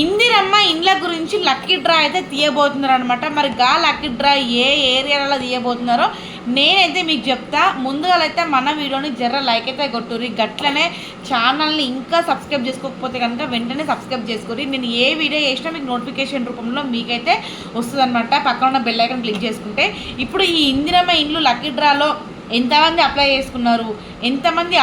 ఇందిరమ్మ ఇండ్ల గురించి lucky draw అయితే తీయబోతున్నారు అనమాట. మరి లక్కీ డ్రా ఏ ఏరియాలలో తీయబోతున్నారో నేనైతే మీకు చెప్తా. ముందుగా అయితే మన వీడియోని జర్ర లైక్ అయితే కొట్టుర్రి. గట్లనే ఛానల్ని ఇంకా సబ్స్క్రైబ్ చేసుకోకపోతే కనుక వెంటనే సబ్స్క్రైబ్ చేసుకుని నేను ఏ వీడియో చేసినా మీకు నోటిఫికేషన్ రూపంలో మీకైతే వస్తుంది అనమాట. పక్కన ఉన్న బెల్ ఐకాన్ క్లిక్ చేసుకుంటే. ఇప్పుడు ఈ ఇందిరమ్మ ఇండ్లు లక్కీ డ్రాలో ఎంతమంది అప్లై చేసుకున్నారు, ఎంతమంది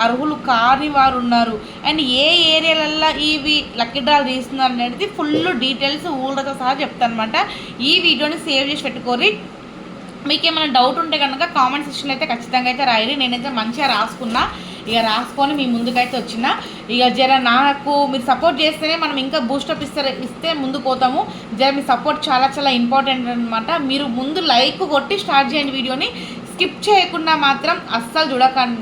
అర్హులు కాని వారు ఉన్నారు, అండ్ ఏ ఏరియాలల్లో ఇవి లక్కీ డ్రాలు తీస్తున్నారు అనేది ఫుల్ డీటెయిల్స్ ఊళ్ళతో సహా చెప్తాను అనమాట. ఈ వీడియోని సేవ్ చేసి పెట్టుకోరి. మీకు ఏమైనా డౌట్ ఉంటే కనుక కామెంట్ సెక్షన్లో అయితే ఖచ్చితంగా అయితే రాయరి. నేనైతే మంచిగా రాసుకున్నా, ఇక రాసుకొని మీ ముందుకైతే వచ్చిన. ఇక జర నాకు మీరు సపోర్ట్ చేస్తేనే మనం ఇంకా బూస్టప్ ఇస్తే ముందుకు పోతాము. జర మీ సపోర్ట్ చాలా చాలా ఇంపార్టెంట్ అనమాట. మీరు ముందు లైక్ కొట్టి స్టార్ట్ చేయండి వీడియోని. స్కిప్ చేయకుండా మాత్రం అస్సలు చూడకండి.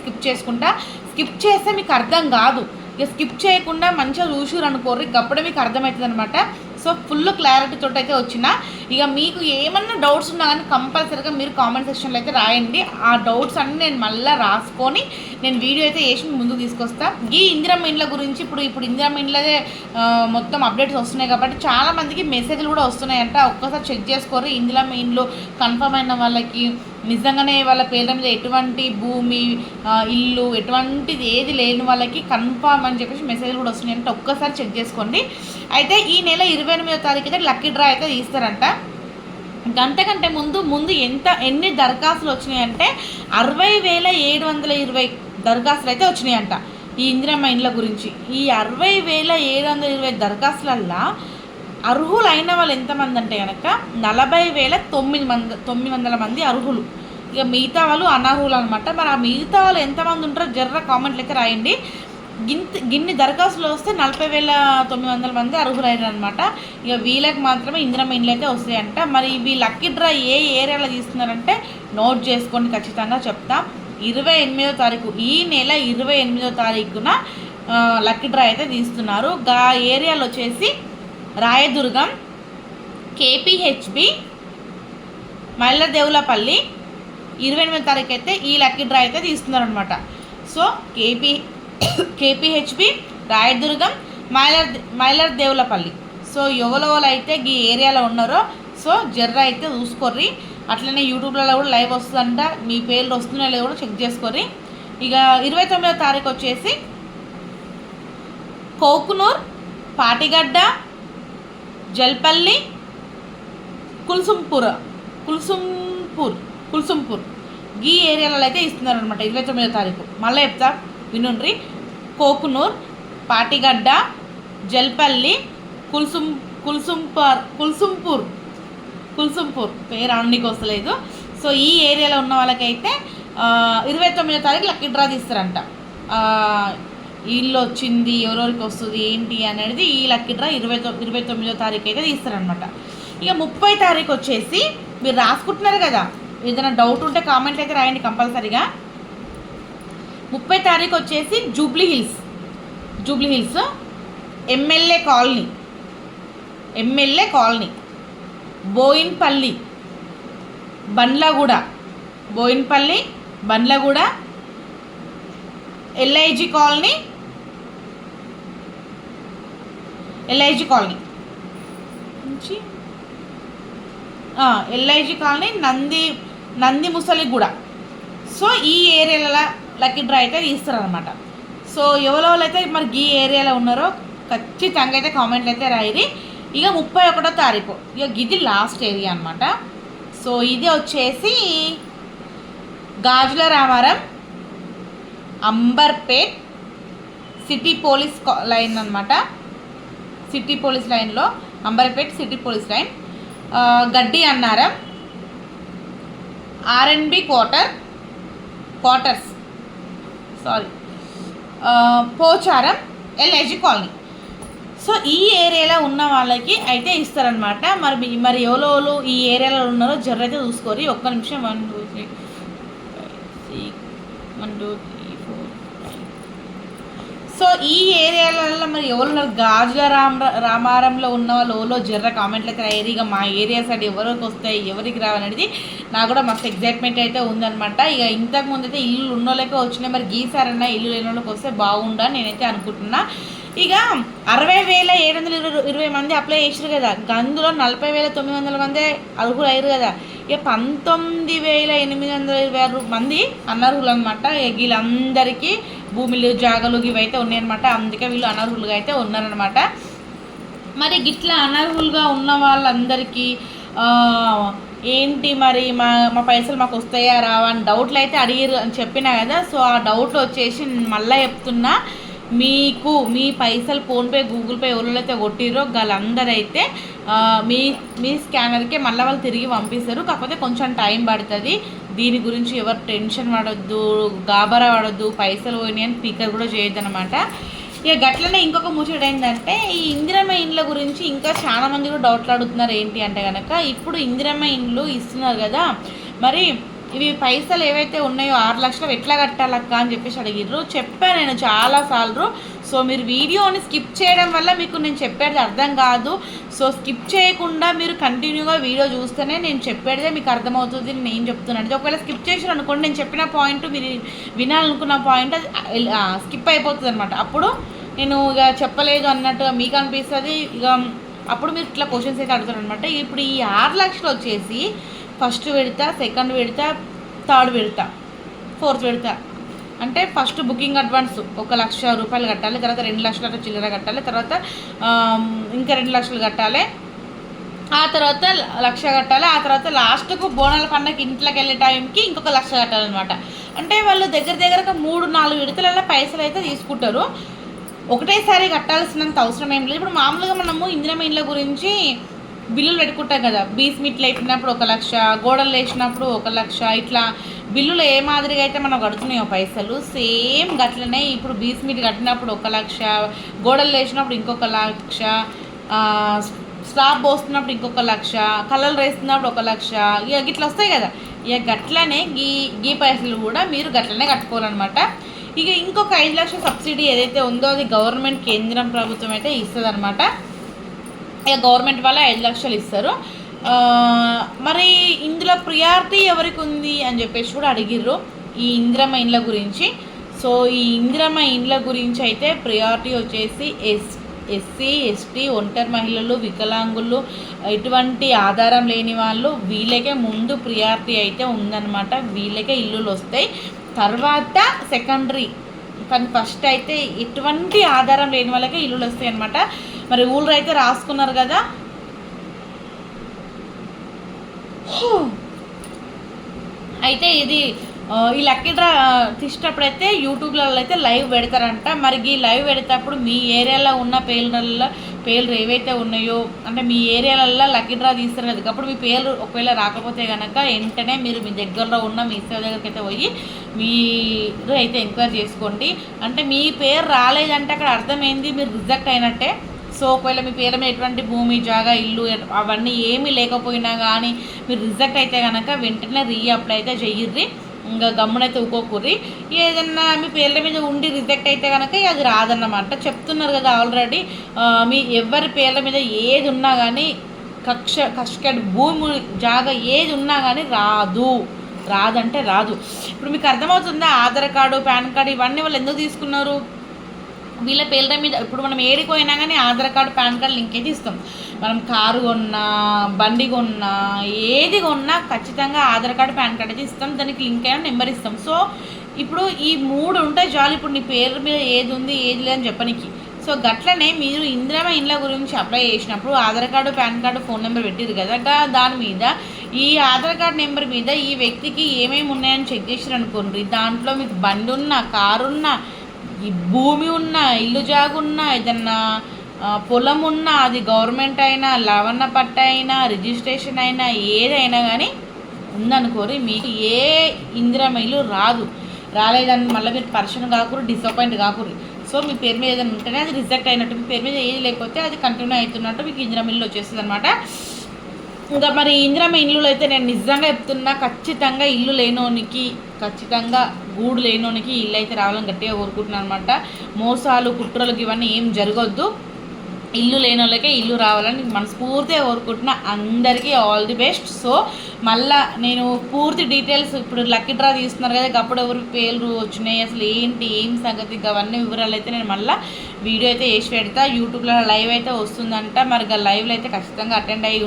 స్కిప్ చేస్తే మీకు అర్థం కాదు. ఇక స్కిప్ చేయకుండా మంచిగా చూసిరు అనుకోర్రి, అప్పుడే మీకు అర్థమవుతుంది అనమాట. సో ఫుల్ క్లారిటీతో అయితే వచ్చిన. ఇక మీకు ఏమన్నా డౌట్స్ ఉన్నా కానీ కంపల్సరీగా మీరు కామెంట్ సెక్షన్లో అయితే రాయండి. ఆ డౌట్స్ అన్నీ నేను మళ్ళీ రాసుకొని నేను వీడియో అయితే వేసి ముందుకు తీసుకొస్తాను. ఈ ఇందిరమ్మ ఇండ్ల గురించి ఇప్పుడు ఇందిరమ్మ ఇండ్లదే మొత్తం అప్డేట్స్ వస్తున్నాయి కాబట్టి చాలామందికి మెసేజ్లు కూడా వస్తున్నాయంట. ఒక్కసారి చెక్ చేసుకోరు. ఇందిరమ్మ ఇండ్లు కన్ఫర్మ్ అయిన వాళ్ళకి నిజంగానే వాళ్ళ పేర్ల మీద ఎటువంటి భూమి, ఇల్లు, ఎటువంటిది ఏది లేని వాళ్ళకి కన్ఫర్మ్ అని చెప్పేసి మెసేజ్లు కూడా వస్తున్నాయి అంటే ఒక్కసారి చెక్ చేసుకోండి. అయితే ఈ నెల 28వ తారీఖు అయితే లక్కీ డ్రా అయితే తీస్తారంట. అంతకంటే ముందు ఎన్ని దరఖాస్తులు వచ్చినాయంటే 60,720 దరఖాస్తులు అయితే వచ్చినాయంట ఈ ఇందిరమ్మ ఇండ్ల గురించి. ఈ 60,720 దరఖాస్తులల్లో అర్హులైన వాళ్ళు ఎంతమంది అంటే కనుక 40,900 మంది అర్హులు. ఇక మిగతా వాళ్ళు అనర్హులు అనమాట. మరి ఆ మిగతా వాళ్ళు ఎంతమంది ఉంటారో జర్ర కామెంట్లు అయితే రాయండి. గిన్ని దరఖాస్తులు వస్తే 40,900 మంది అర్హులైనారు అనమాట. ఇక వీళ్ళకి మాత్రమే ఇందిరమ్మ ఇండ్లు అయితే వస్తాయంట. మరి ఇవి లక్కీ డ్రా ఏ ఏరియాలో తీస్తున్నారంటే నోట్ చేసుకోండి, ఖచ్చితంగా చెప్తా. 28వ తారీఖు, ఈ నెల 28వ తారీఖున లక్కీ డ్రా అయితే తీస్తున్నారు. గా ఏరియాలో వచ్చేసి రాయదుర్గం, కేపీహెచ్బి, మైలదేవులపల్లి 28వ తారీఖు అయితే ఈ లక్కీ డ్రా అయితే తీస్తున్నారనమాట. So KPHB, Rayadurgam, Mailardevpally. So ఎవరెవరు అయితే ఈ ఏరియాలో ఉన్నారో సో జర్ర అయితే చూసుకోర్రి. అట్లనే యూట్యూబ్లలో కూడా లైవ్ వస్తుందంట, మీ పేర్లు వస్తున్నాయో లేదో కూడా చెక్ చేసుకోర్రి. ఇక 29వ తారీఖు వచ్చేసి కోకునూర్, పాటిగడ్డ, జల్పల్లి, కుల్సుంపూర్ ఈ ఏరియాలలో అయితే ఇస్తున్నారు అనమాట 29వ తారీఖు. మళ్ళీ చెప్తా వినుండ్రి. కోకునూర్, పాటిగడ్డ, జల్పల్లి, కుల్సుంపూర్ పేరు అన్నికి వస్తలేదు. సో ఈ ఏరియాలో ఉన్న వాళ్ళకైతే 29వ తారీఖు లక్కీ డ్రా తీస్తారంట. ఇల్లు వచ్చింది, ఎవరెవరికి వస్తుంది ఏంటి అనేది ఈ లక్కీ డ్రా 29వ తారీఖు అయితే తీస్తారనమాట. ఇక 30వ తారీఖు వచ్చేసి మీరు రాసుకుంటున్నారు కదా, ఏదైనా డౌట్ ఉంటే కామెంట్లు అయితే రాయండి కంపల్సరీగా. 30వ తారీఖు వచ్చేసి Jubilee Hills MLA colony, Boinpally, Bandlaguda, LIG colony Nandi Musaliguda. So ఈ ఏరియాల లక్కీ డ్రా అయితే తీస్తారనమాట. సో ఎవరైతే మరి ఈ ఏరియాలో ఉన్నారో ఖచ్చితంగా అయితే కామెంట్లు అయితే రాయిరి. ఇక 31వ తారీఖు ఇక ఇది లాస్ట్ ఏరియా అనమాట. సో ఇది వచ్చేసి Gajula Ramaram, Amberpet city police line అనమాట. సిటీ పోలీస్ లైన్లో Amberpet city police line, Gaddi Annaram, RNB quarters Pocharam, LIG colony. So ఈ ఏరియాలో ఉన్న వాళ్ళకి అయితే ఇస్తారనమాట. మరి ఎవరు ఈ ఏరియాలో ఉన్నారో జర్ర అయితే చూసుకోరి. ఒక్క నిమిషం. 1 2 3 5 6 1 2 3 4 5 సో ఈ ఏరియాలలో మరి ఎవరు ఉన్నారు, గాజుల రామారంలో ఉన్న వాళ్ళు ఓలో జర్ర కామెంట్లు అయితే ఏరియాగా మా ఏరియా సైడ్ ఎవరికి వస్తాయి ఎవరికి రావనేది నాకు కూడా మస్తు ఎగ్జైట్మెంట్ అయితే ఉందనమాట. ఇక ఇంతకు ముందు అయితే ఇల్లు ఉన్నోళ్ళకే వచ్చినాయి, మరి గీసారన్నా ఇల్లు లేని వాళ్ళకి వస్తే బాగుండా నేనైతే అనుకుంటున్నా. ఇక 60,720 మంది అప్లై చేసారు కదా, అందులో 40,900 మంది అర్హులు అయ్యారు కదా. ఇక 19,826 మంది అనర్హులు అనమాట. వీళ్ళందరికీ భూమిలు జాగలు ఇవైతే ఉన్నాయన్నమాట. అందుకే వీళ్ళు అనర్హులుగా అయితే ఉన్నారనమాట. మరి గిట్లా అనర్హులుగా ఉన్న వాళ్ళందరికీ ఏంటి మరి మా పైసలు మాకు వస్తాయా రావా అని డౌట్లు అయితే అడిగారు అని చెప్పినా కదా. సో ఆ డౌట్ వచ్చేసి మళ్ళీ చెప్తున్నా, మీకు మీ పైసలు ఫోన్పే గూగుల్ పే ఎవరైతే కొట్టిరో వాళ్ళందరైతే మీ స్కానర్కే మళ్ళీ వాళ్ళు తిరిగి పంపిస్తారు. కాకపోతే కొంచెం టైం పడుతుంది. దీని గురించి ఎవరు టెన్షన్ పడొద్దు, గాబరా పడొద్దు, పైసలు పోయినాయి అని స్పీకర్ కూడా చేయొద్దు అనమాట. ఇక గట్లనే ఇంకొక ముచ్చట ఏంటంటే, ఈ ఇందిరమ్మ ఇండ్ల గురించి ఇంకా చాలా మంది కూడా డౌట్లు అడుగుతున్నారు. ఏంటి అంటే కనుక, ఇప్పుడు ఇందిరమ్మ ఇండ్లు ఇస్తున్నారు కదా, మరి ఇవి పైసలు ఏవైతే ఉన్నాయో 6 లక్షలు ఎట్లా కట్టాలక్క అని చెప్పేసి అడిగిర్రు. చెప్పాను నేను చాలాసార్లు. సో మీరు వీడియోని స్కిప్ చేయడం వల్ల మీకు నేను చెప్పేది అర్థం కాదు. సో స్కిప్ చేయకుండా మీరు కంటిన్యూగా వీడియో చూస్తేనే నేను చెప్పేదే మీకు అర్థమవుతుంది. నేను చెప్తున్నాను, ఒకవేళ స్కిప్ చేసారు అనుకోండి, నేను చెప్పిన పాయింట్ మీరు వినాలనుకున్న పాయింట్ స్కిప్ అయిపోతుంది అనమాట. అప్పుడు నేను ఇక చెప్పలేదు అన్నట్టుగా మీకు అనిపిస్తుంది. ఇక అప్పుడు మీరు ఇట్లా క్వశ్చన్స్ అయితే అడుగుతారు అనమాట. ఇప్పుడు ఈ 6 లక్షలు వచ్చేసి ఫస్ట్ విడత, సెకండ్ విడత, థర్డ్ విడత, ఫోర్త్ విడత. అంటే ఫస్ట్ బుకింగ్ అడ్వాన్స్ 1,00,000 రూపాయలు కట్టాలి, తర్వాత 2 లక్షల చిల్లర కట్టాలి, తర్వాత ఇంకా 2 లక్షలు కట్టాలి, ఆ తర్వాత 1,00,000 కట్టాలి, ఆ తర్వాత లాస్ట్కు బోనాల పండగకి ఇంట్లోకి వెళ్ళే టైంకి ఇంకొక 1,00,000 కట్టాలన్నమాట. అంటే వాళ్ళు దగ్గరగా 3-4 విడతలలో పైసలు అయితే తీసుకుంటారు. ఒకటేసారి కట్టాల్సినంత అవసరం ఏం లేదు. ఇప్పుడు మామూలుగా మనము ఇందిరమ్మ ఇండ్ల గురించి బిల్లులు పెట్టుకుంటాం కదా, బీస్మిట్లు వేసినప్పుడు 1,00,000, గోడలు వేసినప్పుడు 1,00,000, ఇట్లా బిల్లులు ఏ మాదిరిగా అయితే మనం కడుతున్నాయో పైసలు, సేమ్ గట్లనే ఇప్పుడు బీస్మిట్ కట్టినప్పుడు 1,00,000, గోడలు వేసినప్పుడు ఇంకొక 1,00,000, స్లాబ్ పోస్తున్నప్పుడు ఇంకొక 1,00,000, కలర్లు వేస్తున్నప్పుడు 1,00,000, ఇక గిట్లా వస్తాయి కదా. ఇక గట్లనే గీ పైసలు కూడా మీరు గట్లనే కట్టుకోవాలన్నమాట. ఇక ఇంకొక 5 లక్షల సబ్సిడీ ఏదైతే ఉందో అది గవర్నమెంట్ కేంద్రం ప్రభుత్వం అయితే ఇస్తుంది అనమాట. ఇక గవర్నమెంట్ వాళ్ళే 5 లక్షలు ఇస్తారు. మరి ఇందులో ప్రియారిటీ ఎవరికి ఉంది అని చెప్పేసి కూడా అడిగిర్రు ఈ ఇందిరమ్మ ఇండ్ల గురించి. సో ఈ ఇందిరమ్మ ఇండ్ల గురించి అయితే ప్రియారిటీ వచ్చేసి ఎస్సీ, ఎస్టీ, ఒంటరి మహిళలు, వికలాంగులు, ఎటువంటి ఆధారం లేని వాళ్ళు, వీళ్ళకే ముందు ప్రియారిటీ అయితే ఉందన్నమాట. వీళ్ళకే ఇల్లులు వస్తాయి, తర్వాత సెకండరీ. కానీ ఫస్ట్ అయితే ఎటువంటి ఆధారం లేని వాళ్ళకే ఇల్లులు వస్తాయి అనమాట. మరి ఊళ్ళో అయితే రాసుకున్నారు కదా. అయితే ఇది ఈ లక్కీ డ్రా తీసేటప్పుడైతే యూట్యూబ్లలో అయితే లైవ్ పెడతారంట. మరి ఈ లైవ్ పెడేటప్పుడు మీ ఏరియాలో ఉన్న పేర్లు ఏవైతే ఉన్నాయో, అంటే మీ ఏరియాలలో లక్కీ డ్రా తీస్తారు కదా, అప్పుడు మీ పేరు ఒకవేళ రాకపోతే కనుక వెంటనే మీరు మీ దగ్గరలో ఉన్న మీ సేవ దగ్గరికి అయితే పోయి మీరు అయితే ఎంక్వైరీ చేసుకోండి. అంటే మీ పేరు రాలేదంటే అక్కడ అర్థమైంది మీరు రిజెక్ట్ అయినట్టే. సో ఒకవేళ మీ పేరు మీద ఎటువంటి భూమి, జాగా, ఇల్లు అవన్నీ ఏమీ లేకపోయినా కానీ మీరు రిజెక్ట్ అయితే కనుక వెంటనే అప్లై అయితే చెయ్యిర్రి. ఇంకా గమ్మునైతే ఊకోకూర్రి. ఏదన్నా మీ పేర్ల మీద ఉండి రిజెక్ట్ అయితే కనుక అది రాదన్నమాట. చెప్తున్నారు కదా ఆల్రెడీ. మీ ఎవరి పేర్ల మీద ఏది ఉన్నా కానీ కష్కడ్ భూమి, జాగా ఏది ఉన్నా కానీ రాదంటే రాదు. ఇప్పుడు మీకు అర్థమవుతుందా? ఆధార్ కార్డు, పాన్ కార్డు ఇవన్నీ వాళ్ళు ఎందుకు తీసుకున్నారు? వీళ్ళ పేర్ల మీద ఇప్పుడు మనం ఏడికి పోయినా కానీ Aadhaar card, pan card link అయితే ఇస్తాం. మనం కారు కొన్నా, బండి కొన్నా, ఏది కొన్నా ఖచ్చితంగా ఆధార్ కార్డు, పాన్ కార్డు అయితే ఇస్తాం. దానికి లింక్ అయినా నెంబర్ ఇస్తాం. సో ఇప్పుడు ఈ 3 ఉంటే చాలు. ఇప్పుడు నీ పేరు మీద ఏది ఉంది ఏది లేదని చెప్పనికి. సో గట్లనే మీరు ఇందిరమ్మ ఇండ్ల గురించి అప్లై చేసినప్పుడు Aadhaar card, pan card, phone number పెట్టిరు కదా, దాని మీద ఈ ఆధార్ కార్డు నెంబర్ మీద ఈ వ్యక్తికి ఏమేమి ఉన్నాయని చెక్ చేసిరు అనుకోండి. దాంట్లో మీకు బండి ఉన్నా, కారు ఉన్నా, ఈ భూమి ఉన్నా, ఇల్లు జాగున్నా, ఏదన్నా పొలం ఉన్నా, అది గవర్నమెంట్ అయినా, లవణ పట్ట అయినా, రిజిస్ట్రేషన్ అయినా, ఏదైనా కానీ ఉందనుకోరి, మీకు ఏ ఇందిరమ్మ ఇల్లు రాలేదని మళ్ళీ మీరు పర్సన్ కాకూరు, డిసప్పాయింట్ కాకూరు. సో మీ పేరు మీద ఏదైనా ఉంటేనే అది రిజెక్ట్ అయినట్టు, మీ పేరు మీద ఏది లేకపోతే అది కంటిన్యూ అవుతున్నట్టు మీకు ఇందిరమ్మ ఇల్లు వచ్చేస్తుంది అనమాట. ఇంకా మరి ఇందిరమ్మ ఇల్లులో అయితే నేను నిజంగా చెప్తున్నా, ఖచ్చితంగా ఇల్లు లేనోనికి ఖచ్చితంగా గూడు లేనోనికి ఇల్లు అయితే రావాలని గట్టిగా కోరుకుంటున్నాను అనమాట. మోసాలు కుట్రలకు ఇవన్నీ ఏం జరగొద్దు, ఇల్లు లేని వాళ్ళకే ఇల్లు రావాలని మనస్ఫూర్తిగా కోరుకుంటున్నా. అందరికీ ఆల్ ది బెస్ట్. సో మళ్ళీ నేను పూర్తి డీటెయిల్స్ ఇప్పుడు లక్కీ డ్రా తీస్తున్నారు కదా, అప్పుడు ఎవరు పేర్లు వచ్చినాయి, అసలు ఏం సంగతి, అవన్నీ వివరాలు అయితే నేను మళ్ళీ వీడియో అయితే వేసి పెడతా. యూట్యూబ్లో లైవ్ అయితే వస్తుందంట, మరి లైవ్లో అయితే ఖచ్చితంగా అటెండ్ అయ్యి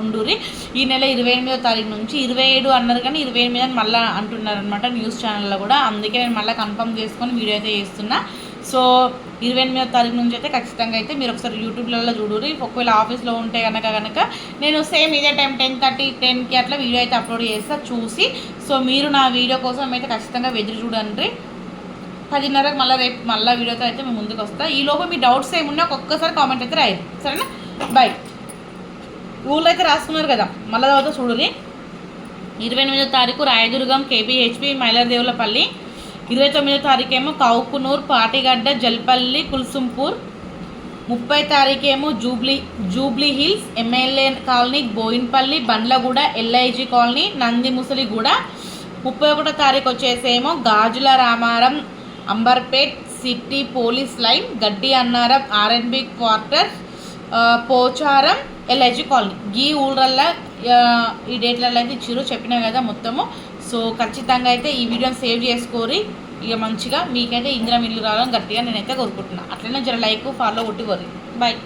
ఉండుర్రి. ఈ నెల 28వ తారీఖు నుంచి 27 అన్నారు కానీ 28 అని మళ్ళీ అంటున్నారు అనమాట న్యూస్ ఛానల్లో కూడా. అందుకే నేను మళ్ళీ కన్ఫర్మ్ చేసుకొని వీడియో అయితే చేస్తున్నా. సో 28వ తారీఖు నుంచి అయితే ఖచ్చితంగా అయితే మీరు ఒకసారి యూట్యూబ్లలో చూడుర్రి. ఒకవేళ ఆఫీస్లో ఉంటే కనుక నేను సేమ్ ఇదే టైం 10:30 10కి అట్లా వీడియో అయితే అప్లోడ్ చేస్తా చూసి. సో మీరు నా వీడియో కోసం అయితే ఖచ్చితంగా ఎదురు చూడండి. 10:30కి రేపు మళ్ళీ వీడియోతో అయితే మేము ముందుకు వస్తా. ఈ లోపు మీ డౌట్స్ ఏమున్నా ఒక్కసారి కామెంట్ అయితే రాయరు, సరేనా? బాయ్. ఊళ్ళో అయితే రాసుకున్నారు కదా, మళ్ళీ తర్వాత చూడుర్రి. 28వ తారీఖు రాయదుర్గం కేపీహెచ్పి మైలర్దేవులపల్లి, 29వ తారీఖేమో కౌకునూర్, పాటిగడ్డ, జల్పల్లి, కుల్సుంపూర్, 30 తారీఖేమో Jubilee Hills, MLA colony, Boinpally, Bandlaguda, LIG colony, Nandimusalaiguda, 31వ తారీఖు వచ్చేసేమో Gajula Ramaram, Amberpet city police line, Gaddi Annaram, RNB quarter, Pocharam, LIG colony. ఈ ఊళ్ళల్లో ఈ డేట్లలో అయితే ఇచ్చిరు, చెప్పినా కదా మొత్తము. సో ఖచ్చితంగా అయితే ఈ వీడియోని సేవ్ చేసుకోరి. ఇక మంచిగా మీకైతే ఇందిరా ఇల్లు రావాలని గట్టిగా నేనైతే కోరుకుంటున్నాను. అట్లనే జర లైక్ ఫాలో కొట్టి కోరి. బాయ్.